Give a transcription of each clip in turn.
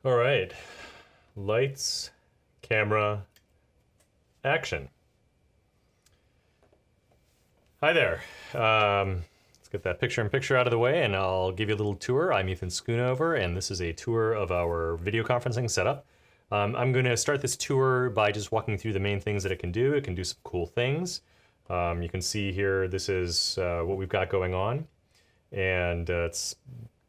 All right, lights, camera, action. Hi there. Let's get that picture-in-picture out of the way and I'll give you a little tour. I'm Ethan Schoonover and this is a tour of our video conferencing setup. I'm going to start this tour by just walking through the main things that it can do. It can do some cool things. You can see here, this is what we've got going on. And it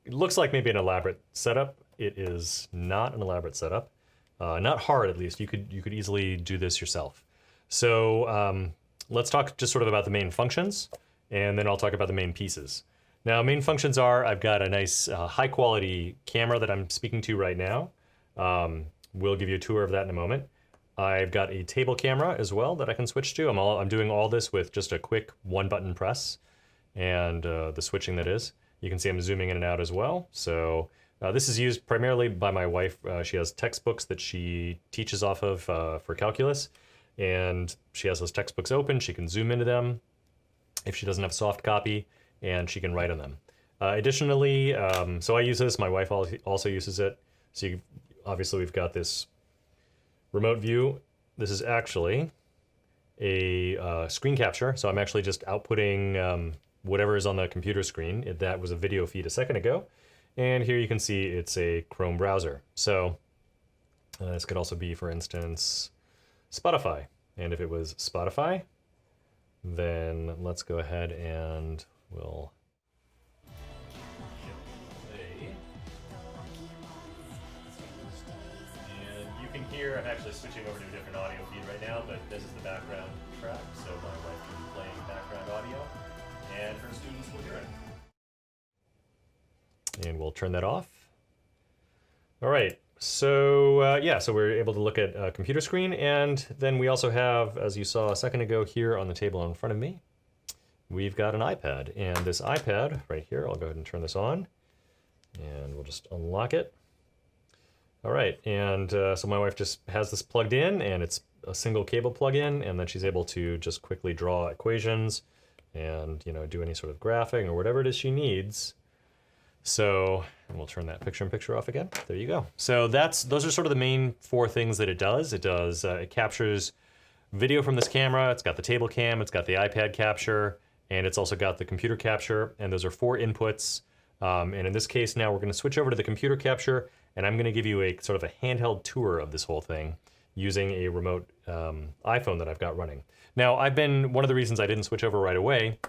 looks like maybe an elaborate setup. It is not an elaborate setup. Not hard, at least. You could easily do this yourself. So let's talk just sort of about the main functions, and then I'll talk about the main pieces. Now, main functions are, I've got a nice high quality camera that I'm speaking to right now. We'll give you a tour of that in a moment. I've got a table camera as well that I can switch to. I'm doing all this with just a quick one button press and the switching that is. You can see I'm zooming in and out as well. So this is used primarily by my wife. She has textbooks that she teaches off of for calculus, and she has those textbooks open. She can zoom into them if she doesn't have soft copy, and she can write on them. Additionally, so I use this, my wife also uses it. So obviously we've got this remote view. This is actually a screen capture. So I'm actually just outputting whatever is on the computer screen. That was a video feed a second ago. And here you can see it's a Chrome browser. So this could also be, for instance, Spotify. And if it was Spotify, then let's go ahead and we'll play. And you can hear, I'm actually switching over to a different audio feed right now, but this is the background track. So my wife can be playing background audio, and her students will hear it. And we'll turn that off. All right, so yeah, so we're able to look at a computer screen, and then we also have, as you saw a second ago here on the table in front of me, we've got an iPad. And this iPad right here, I'll go ahead and turn this on, and we'll just unlock it. All right, and so my wife just has this plugged in, and it's a single cable plug-in, and then she's able to just quickly draw equations and, you know, do any sort of graphing or whatever it is she needs. So, and we'll turn that picture-in-picture off again. There you go. So those are sort of the main four things that it does. It captures video from this camera. It's got the table cam. It's got the iPad capture, and it's also got the computer capture. And those are four inputs. And in this case, now we're going to switch over to the computer capture, and I'm going to give you a sort of a handheld tour of this whole thing using a remote iPhone that I've got running. Now, one of the reasons I didn't switch over right away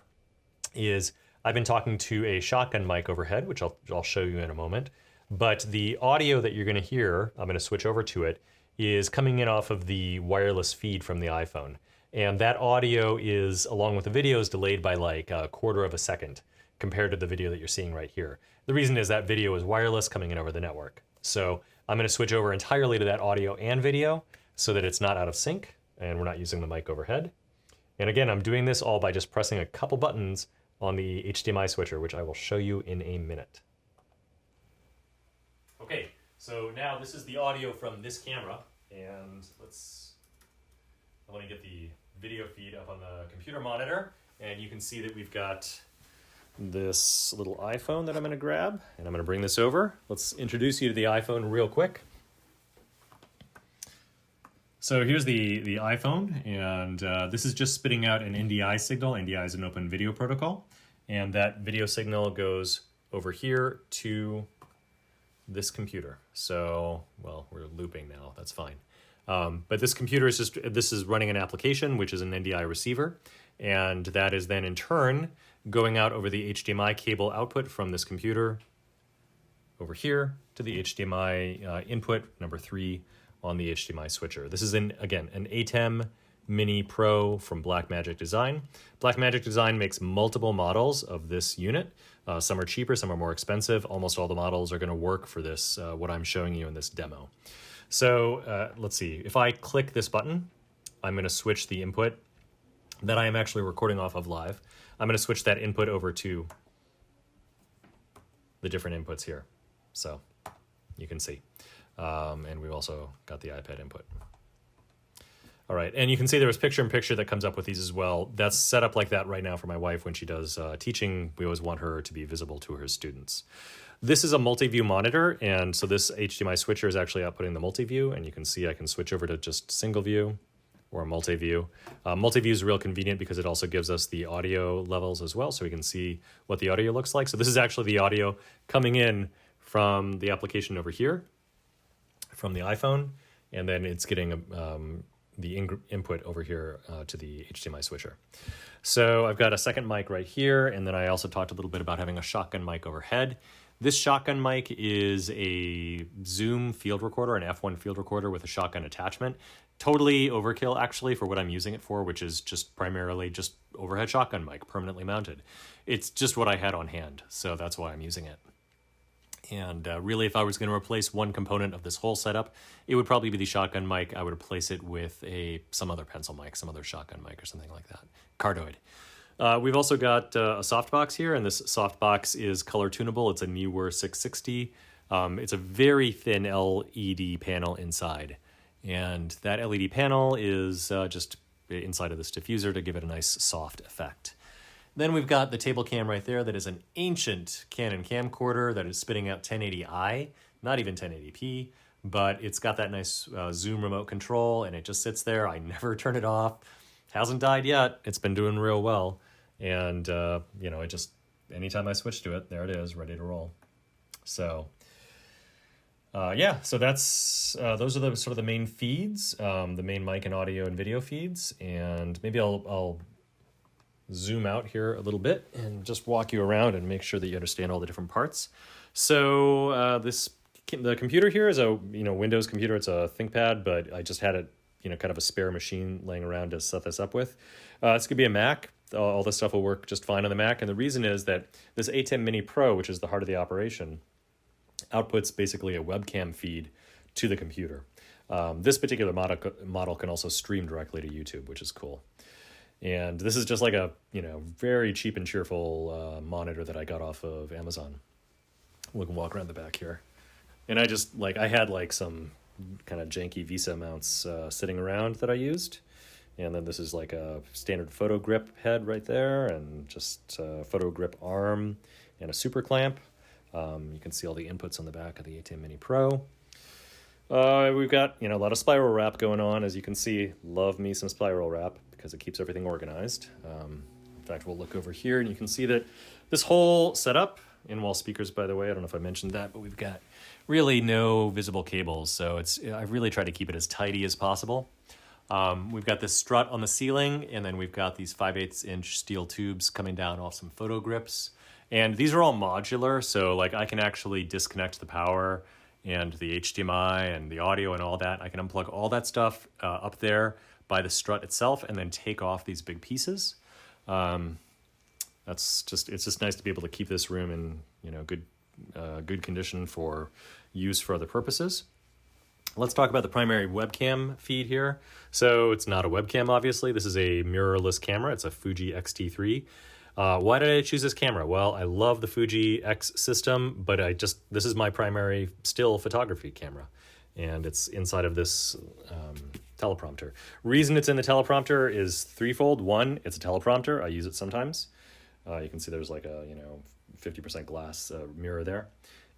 is I've been talking to a shotgun mic overhead, which I'll show you in a moment. But the audio that you're going to hear, I'm going to switch over to it, is coming in off of the wireless feed from the iPhone. And that audio is, along with the video, is delayed by like a quarter of a second compared to the video that you're seeing right here. The reason is that video is wireless coming in over the network. So I'm going to switch over entirely to that audio and video so that it's not out of sync and we're not using the mic overhead. And again, I'm doing this all by just pressing a couple buttons on the HDMI switcher, which I will show you in a minute. Okay, so now this is the audio from this camera, and I want to get the video feed up on the computer monitor, and you can see that we've got this little iPhone that I'm going to grab, and I'm going to bring this over. Let's introduce you to the iPhone real quick. So here's the iPhone, and this is just spitting out an NDI signal. NDI is an open video protocol, and that video signal goes over here to this computer. So, well, we're looping now, that's fine. But this computer this is running an application, which is an NDI receiver, and that is then in turn going out over the HDMI cable output from this computer over here to the HDMI input, number 3, on the HDMI switcher. This is, again, an ATEM Mini Pro from Blackmagic Design. Blackmagic Design makes multiple models of this unit. Some are cheaper, some are more expensive. Almost all the models are going to work for this, what I'm showing you in this demo. So let's see. If I click this button, I'm going to switch the input that I am actually recording off of live. I'm going to switch that input over to the different inputs here. So you can see. And we've also got the iPad input. All right, and you can see there was picture-in-picture that comes up with these as well. That's set up like that right now for my wife when she does teaching. We always want her to be visible to her students. This is a multi-view monitor, and so this HDMI switcher is actually outputting the multi-view, and you can see I can switch over to just single view or multi-view. Multi-view is real convenient because it also gives us the audio levels as well, so we can see what the audio looks like. So this is actually the audio coming in from the application over here, from the iPhone, and then it's getting the input over here to the HDMI switcher. So I've got a second mic right here, and then I also talked a little bit about having a shotgun mic overhead. This shotgun mic is a Zoom field recorder, an F1 field recorder with a shotgun attachment. Totally overkill, actually, for what I'm using it for, which is just primarily just overhead shotgun mic, permanently mounted. It's just what I had on hand, so that's why I'm using it. And really, if I was going to replace one component of this whole setup, it would probably be the shotgun mic. I would replace it with some other pencil mic, some other shotgun mic or something like that. Cardioid. We've also got a softbox here, and this softbox is color tunable. It's a newer 660. It's a very thin LED panel inside. And that LED panel is just inside of this diffuser to give it a nice soft effect. Then we've got the table cam right there that is an ancient Canon camcorder that is spitting out 1080i, not even 1080p, but it's got that nice zoom remote control, and it just sits there. I never turn it off. Hasn't died yet. It's been doing real well. And, you know, it just, anytime I switch to it, there it is, ready to roll. So, yeah, so that's, those are the sort of the main feeds, the main mic and audio and video feeds. And maybe I'll zoom out here a little bit and just walk you around and make sure that you understand all the different parts. So the computer here is a Windows computer. It's a ThinkPad, but I just had it kind of a spare machine laying around to set this up with. It's gonna be a Mac. All this stuff will work just fine on the Mac, and the reason is that this A10 Mini Pro, which is the heart of the operation, outputs basically a webcam feed to the computer. This particular model can also stream directly to YouTube, which is cool. And this is just like a, very cheap and cheerful monitor that I got off of Amazon. We can walk around the back here. And I had some kind of janky Visa mounts sitting around that I used. And then this is like a standard photo grip head right there, and just a photo grip arm and a super clamp. You can see all the inputs on the back of the A10 Mini Pro. We've got, a lot of spiral wrap going on. As you can see, love me some spiral wrap because it keeps everything organized. In fact, we'll look over here and you can see that this whole setup, in-wall speakers, by the way, I don't know if I mentioned that, but we've got really no visible cables. So I've really tried to keep it as tidy as possible. We've got this strut on the ceiling, and then we've got these 5/8" steel tubes coming down off some photo grips. And these are all modular, so I can actually disconnect the power and the HDMI and the audio and all that. I can unplug all that stuff up there by the strut itself and then take off these big pieces. It's just nice to be able to keep this room in good condition for use for other purposes. Let's talk about the primary webcam feed here. So it's not a webcam, obviously. This is a mirrorless camera. It's a Fuji X-T3. Why did I choose this camera? Well, I love the Fuji X system, but this is my primary still photography camera. And it's inside of this teleprompter. Reason it's in the teleprompter is threefold. One, it's a teleprompter. I use it sometimes. You can see there's like a 50% glass mirror there.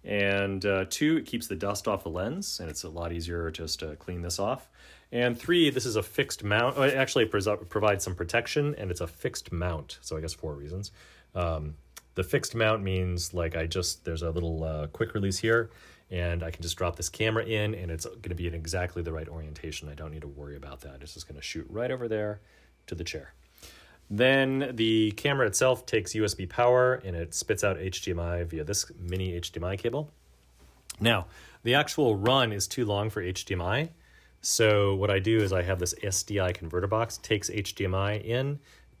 And 2, it keeps the dust off the lens, and it's a lot easier just to clean this off. And 3, this is a fixed mount. It actually provides some protection, and it's a fixed mount. So I guess 4 reasons. The fixed mount means there's a little quick release here, and I can just drop this camera in, and it's going to be in exactly the right orientation. I don't need to worry about that. It's just going to shoot right over there to the chair. Then the camera itself takes USB power, and it spits out HDMI via this mini HDMI cable. Now, the actual run is too long for HDMI. So what I do is I have this SDI converter box, takes HDMI in,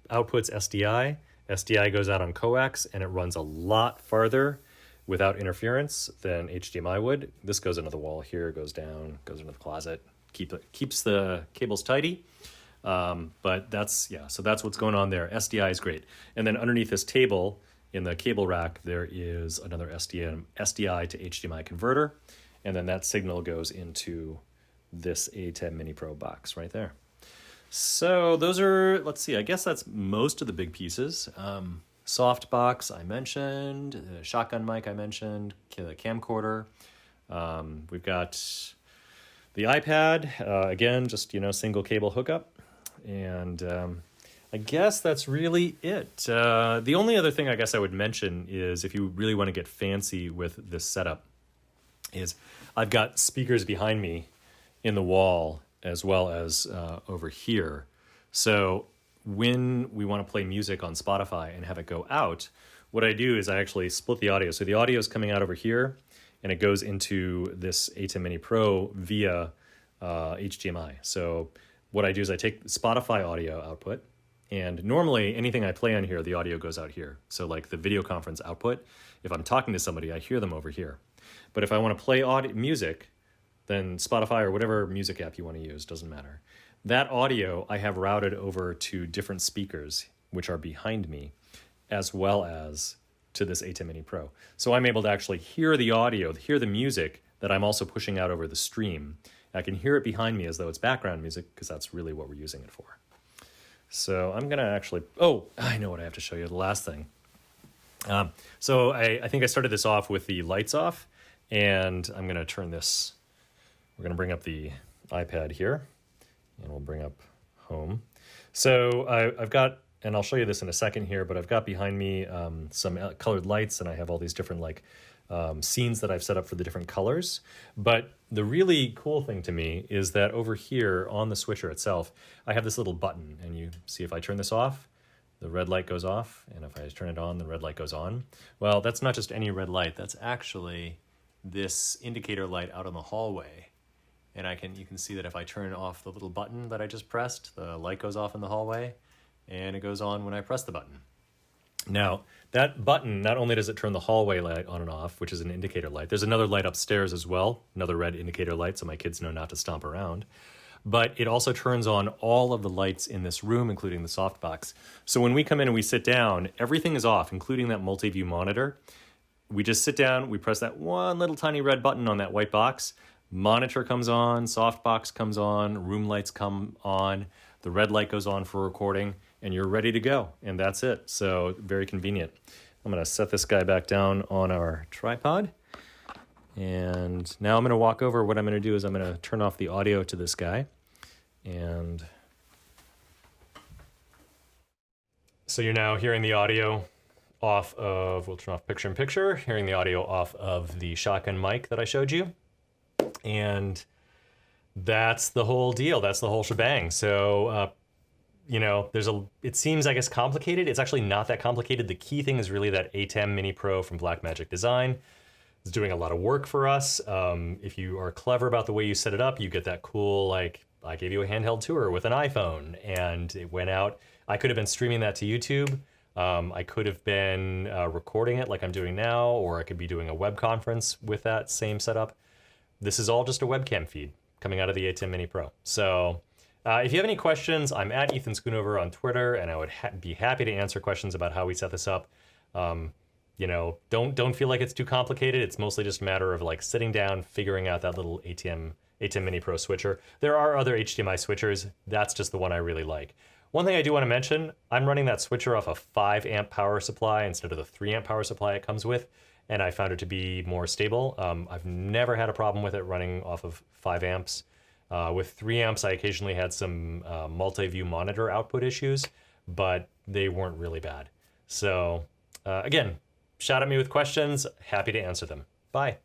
outputs SDI. SDI goes out on coax, and it runs a lot farther without interference than HDMI would. This goes into the wall here, goes down, goes into the closet, keeps the cables tidy. But so that's what's going on there. SDI is great. And then underneath this table in the cable rack, there is another SDI to HDMI converter. And then that signal goes into this A10 Mini Pro box right there. So those are, let's see, I guess that's most of the big pieces. Softbox I mentioned, shotgun mic I mentioned, camcorder. We've got the iPad, again, just, single cable hookup. And I guess that's really it. The only other thing I guess I would mention is if you really want to get fancy with this setup is I've got speakers behind me in the wall as well as over here. So when we want to play music on Spotify and have it go out, what I do is I actually split the audio. So the audio is coming out over here and it goes into this ATEM Mini Pro via HDMI. So what I do is I take Spotify audio output, and normally anything I play on here, the audio goes out here. So like the video conference output, if I'm talking to somebody, I hear them over here. But if I want to play music, then Spotify or whatever music app you want to use, doesn't matter. That audio I have routed over to different speakers, which are behind me, as well as to this ATEM Mini Pro. So I'm able to actually hear the audio, hear the music that I'm also pushing out over the stream. I can hear it behind me as though it's background music because that's really what we're using it for. So I'm gonna actually, I know what I have to show you, the last thing. So I think I started this off with the lights off, and I'm gonna turn this, we're gonna bring up the iPad here, and we'll bring up home. So I've got, and I'll show you this in a second here, but I've got behind me some colored lights, and I have all these different scenes that I've set up for the different colors. But the really cool thing to me is that over here on the switcher itself, I have this little button, and you see if I turn this off, the red light goes off, and if I turn it on, the red light goes on. Well, that's not just any red light, that's actually this indicator light out in the hallway. And you can see that if I turn off the little button that I just pressed, the light goes off in the hallway, and it goes on when I press the button. Now, that button, not only does it turn the hallway light on and off, which is an indicator light, there's another light upstairs as well, another red indicator light so my kids know not to stomp around, but it also turns on all of the lights in this room, including the softbox. So when we come in and we sit down, everything is off, including that multi-view monitor. We just sit down, we press that one little tiny red button on that white box, monitor comes on, softbox comes on, room lights come on, the red light goes on for recording, and you're ready to go, and that's it. So very convenient. I'm gonna set this guy back down on our tripod, and now I'm gonna walk over. What I'm gonna do is I'm gonna turn off the audio to this guy, and so you're now hearing the audio off of, we'll turn off picture-in-picture, hearing the audio off of the shotgun mic that I showed you, and that's the whole deal. That's the whole shebang. So, it seems, I guess, complicated. It's actually not that complicated. The key thing is really that ATEM Mini Pro from Blackmagic Design. It's doing a lot of work for us. If you are clever about the way you set it up, you get that cool, I gave you a handheld tour with an iPhone, and it went out. I could have been streaming that to YouTube. I could have been recording it like I'm doing now, or I could be doing a web conference with that same setup. This is all just a webcam feed coming out of the ATEM Mini Pro. So if you have any questions, I'm at Ethan Schoonover on Twitter, and I would be happy to answer questions about how we set this up. Don't feel like it's too complicated. It's mostly just a matter of sitting down, figuring out that little ATEM Mini Pro switcher. There are other HDMI switchers. That's just the one I really like. One thing I do want to mention, I'm running that switcher off a 5 amp power supply instead of the 3 amp power supply it comes with, and I found it to be more stable. I've never had a problem with it running off of 5 amps. With 3 amps, I occasionally had some multi-view monitor output issues, but they weren't really bad. So again, shout at me with questions. Happy to answer them. Bye.